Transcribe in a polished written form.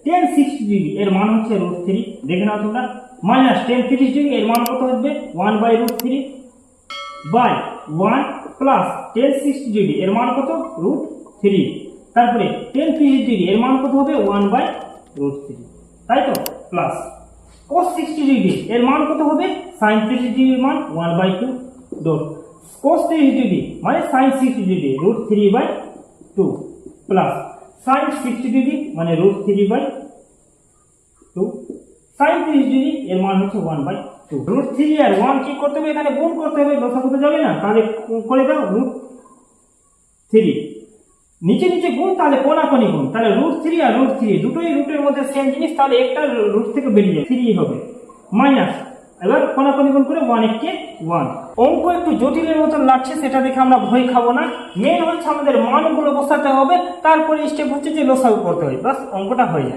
Ten 60 degree এর মান হচ্ছে √3, দেখে নাও তোমরা। মাইনাস টেন 30 ডিগ্রি এর মান কত হবে 1/√3 বাই 1 প্লাস টেন 60 ডিগ্রি এর মান কত √3, তারপরে টেন 30 ডিগ্রি এর মান কত হবে 1/√3, তাই তো, প্লাস cos 60 ডিগ্রি এর মান কত হবে sin 30 ডিগ্রির মান 1/2 ডট cos 30 ডিগ্রি মানে sin 60 degree √3/2 plus sin 60 degree মানে √3/2 sin 30 ডিগ্রি এর মান হচ্ছে 1/2। √3 আর 1 কি করতে হবে, এখানে গুণ করতে হবে, লসাগু তো যাবে না, তাহলে করে দাও √3, নিচে নিচে গুণ, তাহলে কোনাকুনি গুণ, তাহলে √3 আর √3 দুটোই রুটের মধ্যে সেম জিনিস, তাহলে একটা রুট থেকে বেরিয়ে যায় 3 হবে, মাইনাস এবার কোনাকুনি গুণ করে 1 কে 1। অঙ্ক একটু জটিলের মতন লাগছে, সেটা দেখে আমরা ভয় খাবো না, মেন হচ্ছে আমাদের মানগুলো বসাতে হবে, তারপরে স্টেপ হচ্ছে যে লসাগু করতে হয়, বাস অঙ্কটা হয়ে যায়।